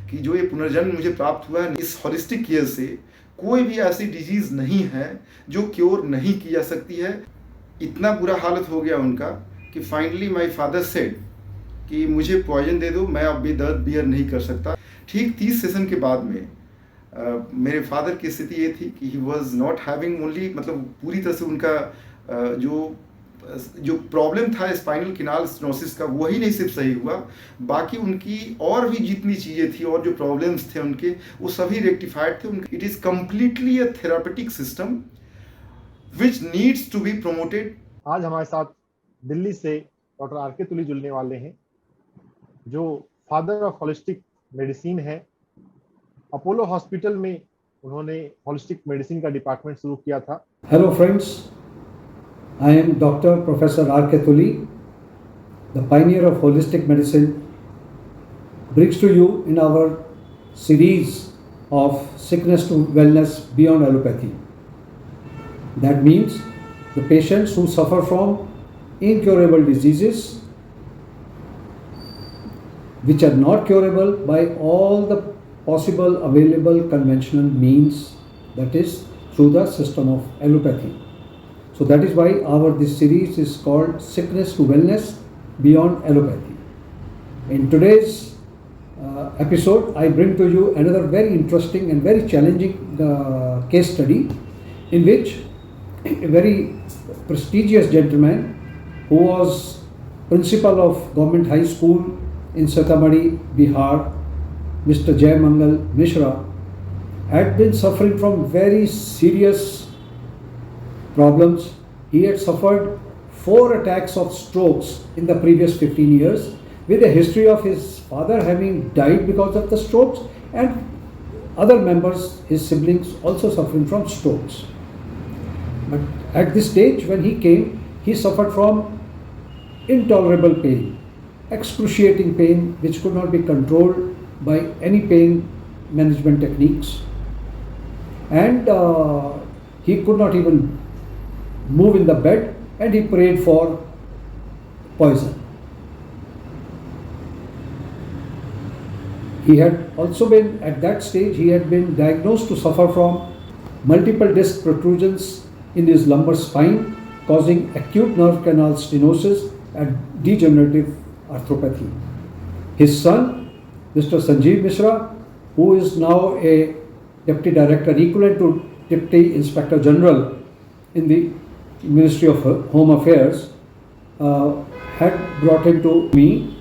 कि जो ये पुनर्जन्म मुझे प्राप्त हुआ है इस होलिस्टिक केयर से, कोई भी ऐसी डिजीज़ नहीं है जो क्योर नहीं की जा सकती है। इतना बुरा हालत हो गया उनका कि फाइनली माय फादर सेड कि मुझे पॉइजन दे दो, मैं अब भी दर्द बियर नहीं कर सकता। ठीक 30 सेशन के बाद में मेरे फादर की स्थिति ये थी कि he was not having only, मतलब पूरी तरह से उनका जो प्रॉब्लम था स्पाइनल किनाल स्टेनोसिस का, वही नहीं सिर्फ सही हुआ, बाकी उनकी और भी जितनी चीज़ें थी और जो प्रॉब्लम्स थे उनके, वो सभी रेक्टिफाइड थे। It is completely a therapeutic system which needs to be promoted. आज हमारे साथ दिल्ली से डॉक्टर आर के तुली जुड़ने वाले हैं, जो फादर ऑफ होलिस्टिक मेडिसिन है। अपोलो हॉस्पिटल में उन्होंने होलिस्टिक मेडिसिन का डिपार्टमेंट शुरू किया था। Hello friends, I am Dr. Professor R.K. Tuli, the pioneer of holistic medicine, brings to you in our series of sickness to wellness beyond allopathy. That means the patients who suffer from incurable diseases which are not curable by all the possible available conventional means, that is through the system of allopathy. So that is why this series is called Sickness to Wellness Beyond Allopathy. In today's episode, I bring to you another very interesting and very challenging case study in which a very prestigious gentleman who was principal of government high school in Sitamarhi, Bihar, Mr. Jai Mangal Mishra, had been suffering from very serious problems. He had suffered 4 attacks of strokes in the previous 15 years, with a history of his father having died because of the strokes and other members, his siblings, also suffering from strokes. But at this stage when he came, he suffered from intolerable pain, excruciating pain which could not be controlled by any pain management techniques, and he could not even move in the bed, and he prayed for poison. He had also been, at that stage, he had been diagnosed to suffer from multiple disc protrusions in his lumbar spine, causing acute nerve canal stenosis and degenerative arthropathy. His son, Mr. Sanjeev Mishra, who is now a Deputy Director equivalent to Deputy Inspector General in the Ministry of Home Affairs, had brought him to me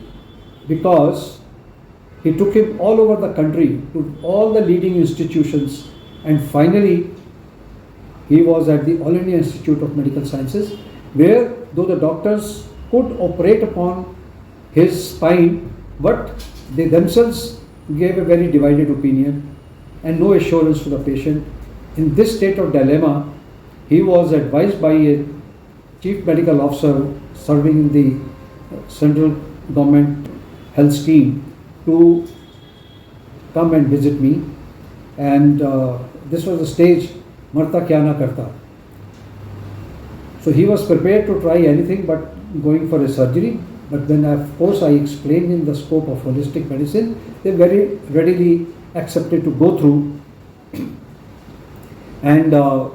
because he took him all over the country to all the leading institutions, and finally he was at the All India Institute of Medical Sciences, where though the doctors could operate upon his spine, but they themselves gave a very divided opinion and no assurance to the patient. In this state of dilemma, he was advised by a chief medical officer serving in the central government health scheme to come and visit me, and this was the stage marta kya na karta. So he was prepared to try anything but going for a surgery. But when of course I explained in the scope of holistic medicine, they very readily accepted to go through. And now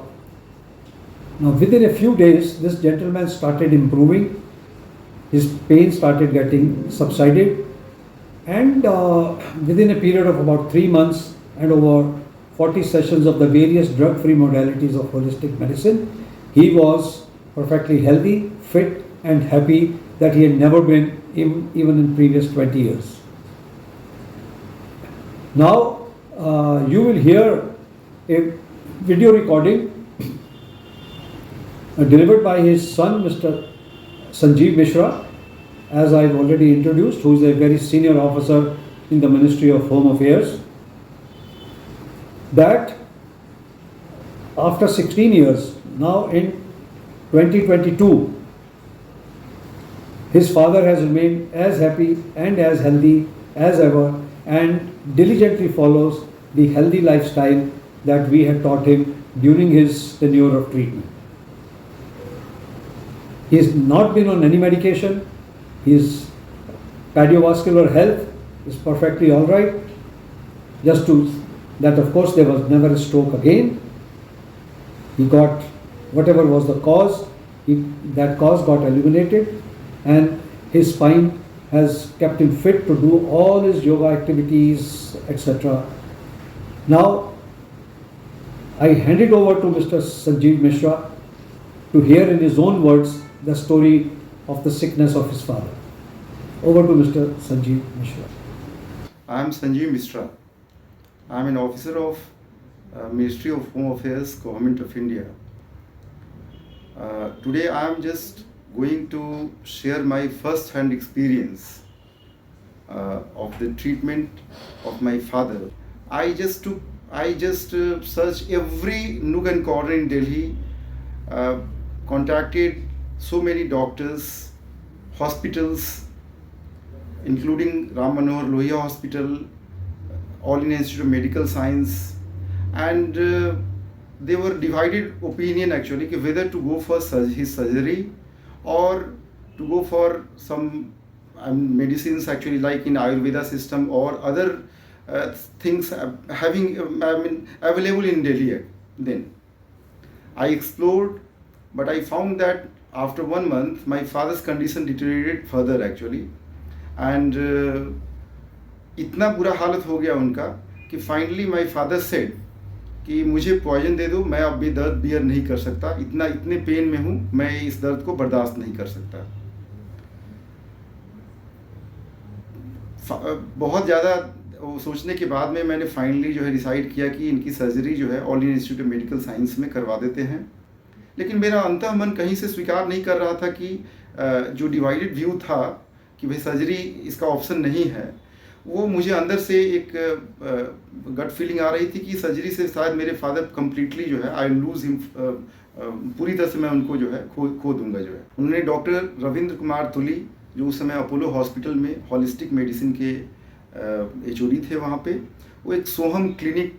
within a few days, this gentleman started improving. His pain started getting subsided, and within a period of about 3 months and over 40 sessions of the various drug-free modalities of holistic medicine, he was perfectly healthy, fit and happy that he had never been even in previous 20 years. Now you will hear a video recording delivered by his son, Mr. Sanjeev Mishra, as I've already introduced, who is a very senior officer in the Ministry of Home Affairs, that after 16 years, now in 2022, his father has remained as happy and as healthy as ever, and diligently follows the healthy lifestyle that we had taught him during his tenure of treatment. He has not been on any medication. His cardiovascular health is perfectly all right. just to that of course there was never a stroke again. He got whatever was the cause, that cause got eliminated, and his spine has kept him fit to do all his yoga activities, etc. Now, I hand it over to Mr. Sanjeev Mishra to hear in his own words the story of the sickness of his father. Over to Mr. Sanjeev Mishra. I am Sanjeev Mishra. I am an officer of Ministry of Home Affairs, Government of India. Today I am just going to share my first-hand experience of the treatment of my father. I just searched every nook and corner in Delhi, contacted so many doctors, hospitals, including Ram Manohar Lohia Hospital, All India Institute of Medical Science, and they were divided opinion actually whether to go for his surgery or to go for some medicines actually like in Ayurveda system or other things having available in Delhi. Then I explored, but I found that after 1 month my father's condition deteriorated further actually, and इतना बुरा हालत हो गया उनका कि finally my father said कि मुझे poison दे दो, मैं अब ये दर्द बियर नहीं कर सकता, इतने पेन में हूँ, मैं इस दर्द को बर्दाश्त नहीं कर सकता। बहुत ज़्यादा सोचने के बाद में मैंने फाइनली जो है डिसाइड किया कि इनकी सर्जरी जो है all India institute of medical science में करवा देते हैं। लेकिन मेरा अंतः मन कहीं से स्वीकार नहीं कर रहा था कि जो डिवाइडेड व्यू था कि भाई सर्जरी इसका ऑप्शन नहीं है, वो मुझे अंदर से एक गट फीलिंग आ रही थी कि सर्जरी से शायद मेरे फादर कम्प्लीटली जो है आई लूज हिम, पूरी तरह से मैं उनको जो है खो दूंगा जो है। उन्होंने डॉक्टर रविंद्र कुमार तुली जो उस समय अपोलो हॉस्पिटल में हॉलिस्टिक मेडिसिन के HOD थे, वहाँ पे वो एक सोहम क्लिनिक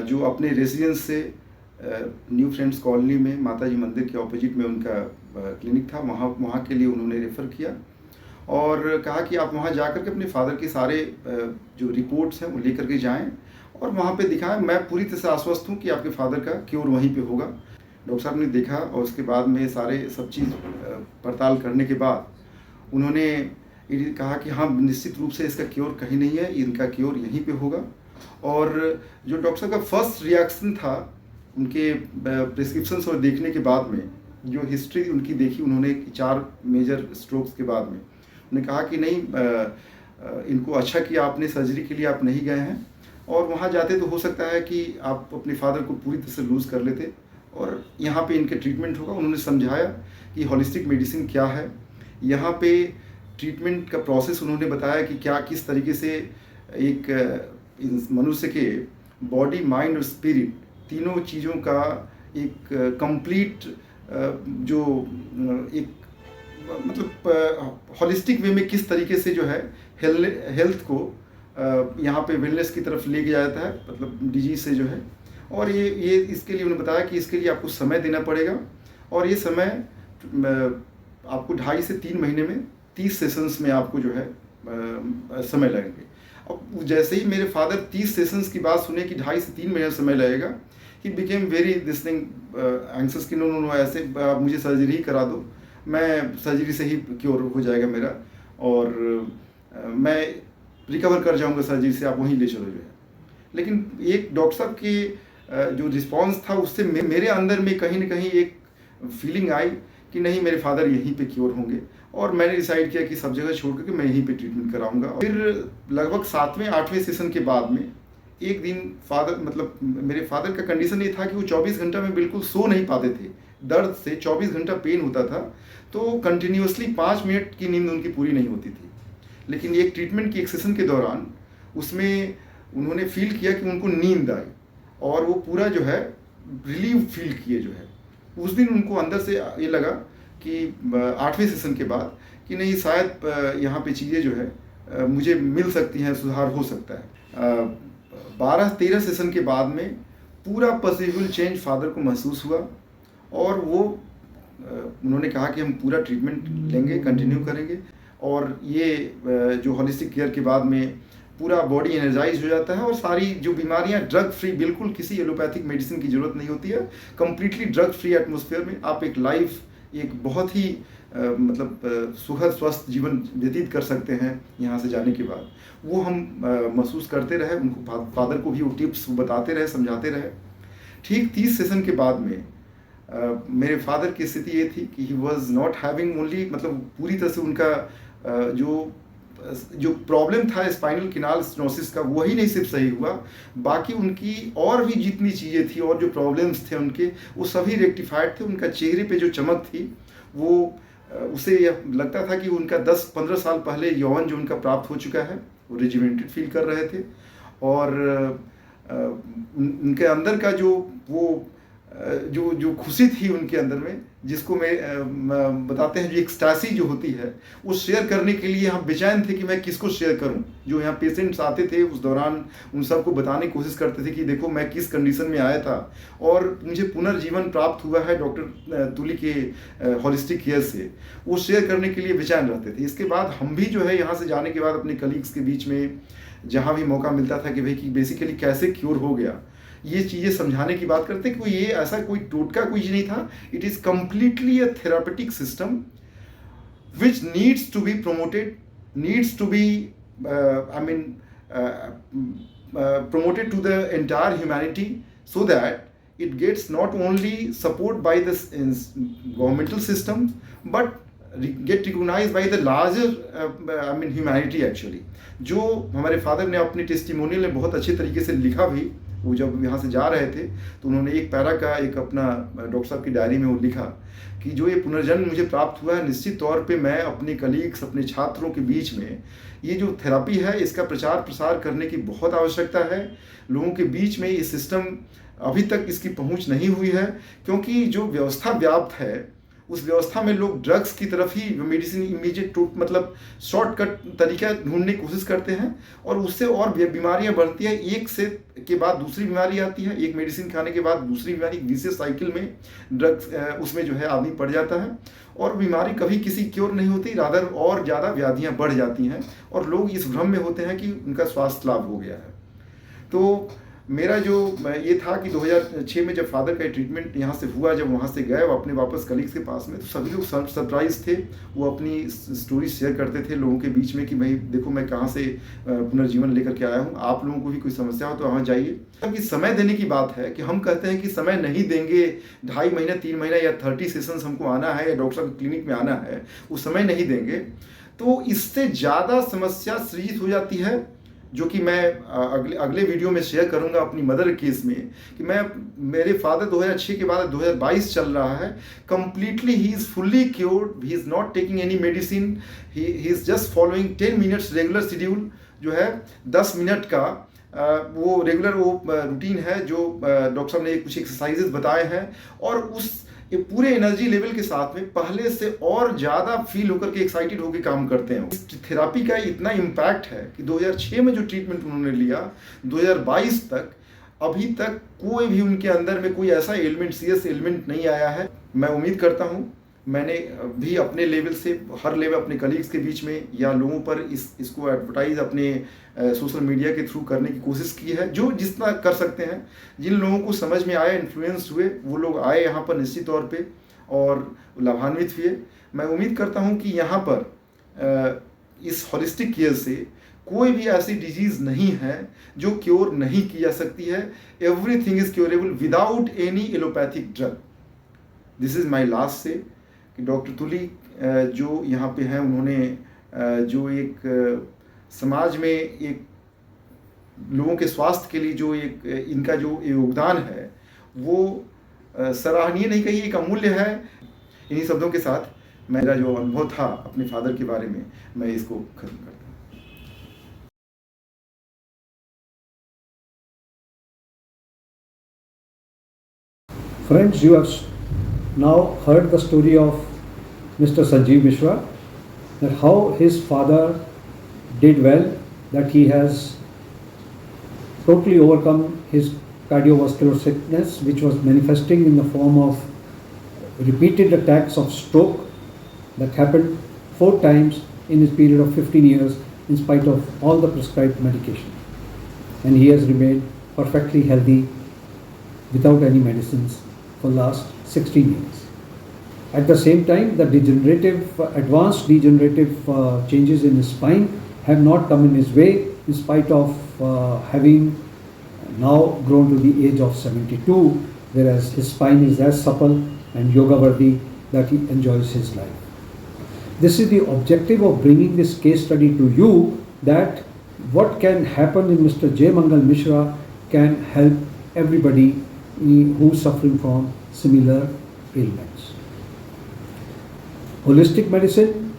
जो अपने रेजिडेंस से न्यू फ्रेंड्स कॉलोनी में माताजी मंदिर के ऑपोजिट में उनका क्लिनिक था, वहाँ के लिए उन्होंने रेफ़र किया और कहा कि आप वहाँ जाकर के अपने फादर के सारे जो रिपोर्ट्स हैं वो लेकर के जाएं और वहाँ पे दिखाएं। मैं पूरी तरह से आश्वस्त हूँ कि आपके फादर का क्योर वहीं पे होगा। डॉक्टर साहब ने देखा और उसके बाद में सारे सब चीज़ पड़ताल करने के बाद उन्होंने कहा कि हाँ निश्चित रूप से इसका क्योर कहीं नहीं है, इनका क्योर यहीं पे होगा। और जो डॉक्टर साहब का फर्स्ट रिएक्शन था उनके प्रिस्क्रिप्शंस और देखने के बाद में, जो हिस्ट्री उनकी देखी उन्होंने 4 मेजर स्ट्रोक्स के बाद में, उन्होंने कहा कि नहीं इनको अच्छा किया आपने, सर्जरी के लिए आप नहीं गए हैं और वहाँ जाते तो हो सकता है कि आप अपने फादर को पूरी तरह से लूज़ कर लेते और यहाँ पे इनके ट्रीटमेंट होगा। उन्होंने समझाया कि हॉलिस्टिक मेडिसिन क्या है, यहाँ पे ट्रीटमेंट का प्रोसेस उन्होंने बताया कि क्या किस तरीके से एक मनुष्य के बॉडी, माइंड और स्पिरिट तीनों चीज़ों का एक कंप्लीट जो एक मतलब हॉलिस्टिक वे में किस तरीके से जो है हेल्थ को यहाँ पे वेलनेस की तरफ लेके जाता है, मतलब डिजीज से जो है। और ये इसके लिए उन्होंने बताया कि इसके लिए आपको समय देना पड़ेगा और ये समय आपको 2.5 से 3 महीने में 30 सेशंस में आपको जो है समय लगेंगे। अब जैसे ही मेरे फादर 30 सेशंस की बात सुने कि 2.5 से 3 महीने समय लगेगा, he became very this thing anxious कि नो ऐसे मुझे सर्जरी ही करा दो, मैं सर्जरी से ही क्योर हो जाएगा मेरा और मैं रिकवर कर जाऊंगा सर्जरी से, आप वहीं ले चलो जो है। लेकिन एक डॉक्टर साहब की जो रिस्पांस था उससे मेरे अंदर में कहीं ना कहीं एक फीलिंग आई कि नहीं मेरे फादर यहीं पे क्योर होंगे और मैंने डिसाइड किया कि सब जगह छोड़ करके मैं यहीं पे ट्रीटमेंट कराऊंगा। फिर लगभग 7वें-8वें सेशन के बाद में एक दिन मेरे फादर का कंडीशन ये था कि वो 24 घंटा में बिल्कुल सो नहीं पाते थे, दर्द से 24 घंटा पेन होता था, तो कंटिन्यूसली 5 मिनट की नींद उनकी पूरी नहीं होती थी। लेकिन एक ट्रीटमेंट की एक सेशन के दौरान उसमें उन्होंने फील किया कि उनको नींद आई और वो पूरा जो है रिलीव फील किए जो है। उस दिन उनको अंदर से ये लगा कि 8वें सेशन के बाद कि नहीं शायद यहाँ पे चीज़ें जो है मुझे मिल सकती हैं, सुधार हो सकता है। 12-13 सेशन के बाद में पूरा परसिबल चेंज फादर को महसूस हुआ और वो उन्होंने कहा कि हम पूरा ट्रीटमेंट लेंगे, कंटिन्यू करेंगे और ये जो हॉलिस्टिक केयर के बाद में पूरा बॉडी एनर्जाइज हो जाता है और सारी जो बीमारियां ड्रग फ्री, बिल्कुल किसी एलोपैथिक मेडिसिन की जरूरत नहीं होती है, कंप्लीटली ड्रग फ्री एटमॉस्फेयर में आप एक लाइफ, एक बहुत ही सुखद स्वस्थ जीवन व्यतीत कर सकते हैं यहाँ से जाने के बाद। वो हम महसूस करते रहे, उनको फादर को भी वो टिप्स बताते रहे, समझाते रहे। ठीक 30 सेशन के बाद में मेरे फादर की स्थिति ये थी कि he was not having only, मतलब पूरी तरह से उनका जो प्रॉब्लम था स्पाइनल कैनाल स्टेनोसिस का, वही नहीं सिर्फ सही हुआ, बाकी उनकी और भी जितनी चीज़ें थी और जो प्रॉब्लम्स थे उनके, वो सभी रेक्टिफाइड थे। उनका चेहरे पे जो चमक थी वो उसे यह लगता था कि उनका 10-15 साल पहले यौवन जो उनका प्राप्त हो चुका है, वो रेजिमेंटेड फील कर रहे थे। और उनके अंदर का जो खुशी थी उनके अंदर में, जिसको मैं बताते हैं जो एक्सटासी जो होती है, वो शेयर करने के लिए हम बेचैन थे कि मैं किसको शेयर करूं। जो यहाँ पेशेंट्स आते थे उस दौरान उन सबको बताने की कोशिश करते थे कि देखो मैं किस कंडीशन में आया था और मुझे पुनर्जीवन प्राप्त हुआ है डॉक्टर तुली के हॉलिस्टिक केयर से, वो शेयर करने के लिए बेचैन रहते थे। इसके बाद हम भी जो है यहाँ से जाने के बाद अपने कलीग्स के बीच में जहाँ भी मौका मिलता था कि भाई कि बेसिकली कैसे क्योर हो गया, ये चीज़ें समझाने की बात करते कि ये ऐसा कोई टोटका कोई नहीं था। It is completely a therapeutic system which needs to be promoted, needs to be promoted to the entire humanity, so that it gets not only support by the governmental system but get recognized by the larger humanity actually। जो हमारे father ने अपनी testimonial में बहुत अच्छे तरीके से लिखा भी, वो जब यहाँ से जा रहे थे तो उन्होंने एक पैरा का एक अपना डॉक्टर साहब की डायरी में वो लिखा कि जो ये पुनर्जन्म मुझे प्राप्त हुआ है, निश्चित तौर पे मैं अपने कलीग्स, अपने छात्रों के बीच में ये जो थेरापी है इसका प्रचार प्रसार करने की बहुत आवश्यकता है। लोगों के बीच में ये सिस्टम अभी तक इसकी पहुंच नहीं हुई है, क्योंकि जो व्यवस्था व्याप्त है उस व्यवस्था में लोग ड्रग्स की तरफ ही, मेडिसिन इमीडिएट मतलब शॉर्टकट तरीका ढूंढने की कोशिश करते हैं और उससे और बीमारियां बढ़ती हैं। एक से के बाद दूसरी बीमारी आती है, एक मेडिसिन खाने के बाद दूसरी बीमारी, विशेष साइकिल में ड्रग्स उसमें जो है आदमी पड़ जाता है और बीमारी कभी किसी क्योर नहीं होती, रादर और ज़्यादा व्याधियाँ बढ़ जाती हैं और लोग इस भ्रम में होते हैं कि उनका स्वास्थ्य लाभ हो गया है। तो मेरा जो ये था कि 2006 में जब फादर का ट्रीटमेंट यहाँ से हुआ, जब वहाँ से गए अपने वापस कलीग्स के पास में, तो सभी लोग सरप्राइज थे। वो अपनी स्टोरी शेयर करते थे लोगों के बीच में कि भाई देखो मैं कहाँ से पुनर्जीवन लेकर के आया हूँ, आप लोगों को भी कोई समस्या हो तो वहाँ जाइए। क्योंकि समय देने की बात है कि हम कहते हैं कि समय नहीं देंगे, 2.5 महीने 3 महीना या 30 सेशंस हमको आना है या डॉक्टर साहब क्लिनिक में आना है, वो समय नहीं देंगे तो इससे ज़्यादा समस्या सृजित हो जाती है। जो कि मैं अगले वीडियो में शेयर करूंगा अपनी मदर केस में कि मेरे फादर 2006 के बाद 2022 चल रहा है, completely he is fully cured, he is not taking any medicine, he is just following 10 minutes regular schedule जो है 10 मिनट का वो रेगुलर वो रूटीन है जो डॉक्टर साहब ने कुछ एक्सरसाइजेज बताए हैं और उस ये पूरे एनर्जी लेवल के साथ में पहले से और ज़्यादा फील होकर के एक्साइटेड होकर काम करते हैं। इस थेरापी का इतना इम्पैक्ट है कि 2006 में जो ट्रीटमेंट उन्होंने लिया 2022 तक अभी तक कोई भी उनके अंदर में कोई ऐसा एलिमेंट, सीरियस एलिमेंट नहीं आया है। मैं उम्मीद करता हूँ मैंने भी अपने लेवल से हर लेवल अपने कलीग्स के बीच में या लोगों पर इसको एडवर्टाइज अपने सोशल मीडिया के थ्रू करने की कोशिश की है, जो जितना कर सकते हैं। जिन लोगों को समझ में आया, इन्फ्लुएंस हुए, वो लोग आए यहाँ पर निश्चित तौर पे और लाभान्वित हुए। मैं उम्मीद करता हूँ कि यहाँ पर इस हॉलिस्टिक केयर से कोई भी ऐसी डिजीज़ नहीं है जो क्योर नहीं की जा सकती है। Everything is curable without any allopathic drug. This is my last से कि डॉक्टर तुली जो यहाँ पे हैं, उन्होंने जो एक समाज में एक लोगों के स्वास्थ्य के लिए जो एक इनका जो योगदान है वो सराहनीय नहीं कही, एक अमूल्य है। इन्हीं शब्दों के साथ मेरा जो अनुभव था अपने फादर के बारे में मैं इसको खत्म करता हूँ। Friends, you have now heard the story of Mr. Sanjeev Mishra, that how his father did well, that he has totally overcome his cardiovascular sickness, which was manifesting in the form of repeated attacks of stroke that happened 4 times in his period of 15 years in spite of all the prescribed medication. And he has remained perfectly healthy without any medicines for last 16 years. At the same time, the advanced degenerative changes in his spine have not come in his way in spite of having now grown to the age of 72, whereas his spine is as supple and yoga-worthy that he enjoys his life. This is the objective of bringing this case study to you, that what can happen in Mr. J. Mangal Mishra can help everybody who is suffering from similar ailments. Holistic medicine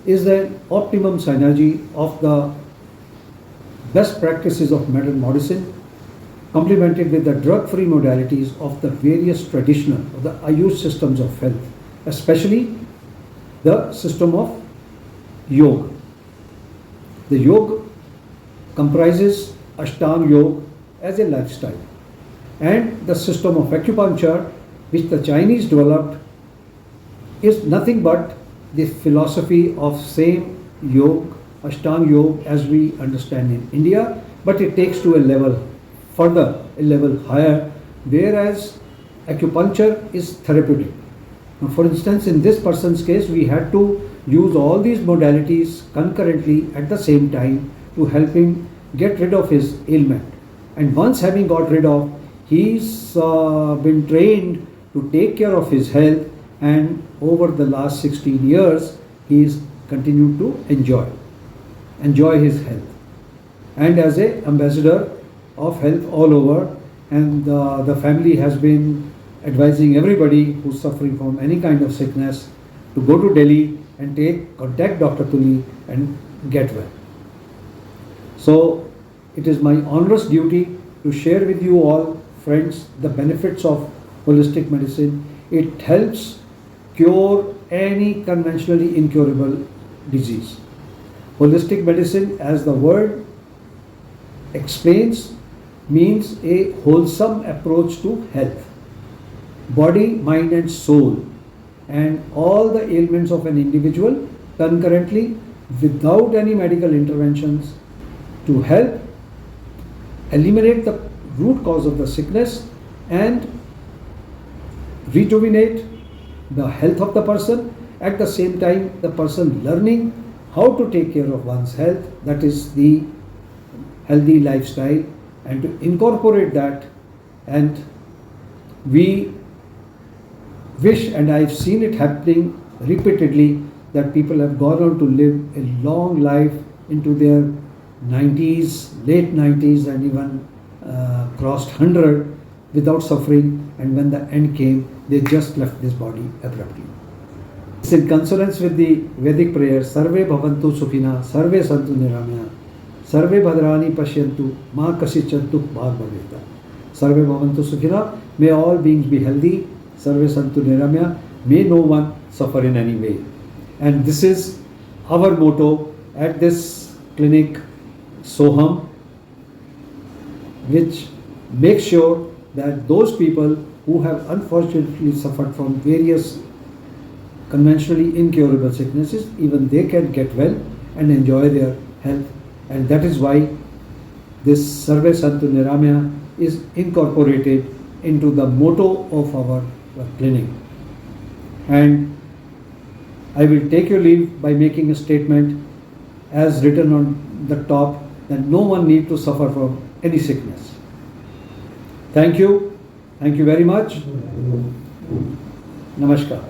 is an optimum synergy of the best practices of modern medicine, complemented with the drug-free modalities of the various traditional or the Ayush systems of health, especially the system of yoga. The yoga comprises Ashtanga Yoga as a lifestyle, and the system of acupuncture which the Chinese developed is nothing but the philosophy of same yoga, Ashtanga Yoga, as we understand in India, but it takes to a level further, a level higher, whereas acupuncture is therapeutic. Now, for instance, in this person's case, we had to use all these modalities concurrently at the same time to help him get rid of his ailment. And once having got rid of, he's been trained to take care of his health, and over the last 16 years, he's continued to enjoy his health. And as an ambassador of health all over, and the family has been advising everybody who's suffering from any kind of sickness to go to Delhi and contact Dr. Tuli and get well. So it is my onerous duty to share with you all, friends, the benefits of holistic medicine. It helps cure any conventionally incurable disease. Holistic medicine, as the word explains, means a wholesome approach to health, body, mind and soul, and all the ailments of an individual concurrently without any medical interventions, to help eliminate the root cause of the sickness and rejuvenate the health of the person. At the same time, the person learning how to take care of one's health, that is the healthy lifestyle, and to incorporate that. And we wish, and I've seen it happening repeatedly, that people have gone on to live a long life into their 90s, late 90s, and even crossed 100 without suffering, and when the end came, they just left this body abruptly. It's in consonance with the Vedic prayer, Sarve Bhavantu Sukhina, Sarve Santu Niramya, Sarve Bhadrani Pashyantu, Ma Kasichantu Bhag Bhaveta. Sarve Bhavantu Sukhina, may all beings be healthy, Sarve Santu Niramya, may no one suffer in any way. And this is our motto at this clinic, Soham, which makes sure that those people who have unfortunately suffered from various conventionally incurable sicknesses, even they can get well and enjoy their health. And that is why this Sarve Santu Niramya is incorporated into the motto of our clinic. And I will take your leave by making a statement as written on the top, that no one need to suffer from any sickness. Thank you. Thank you very much. Namaskar.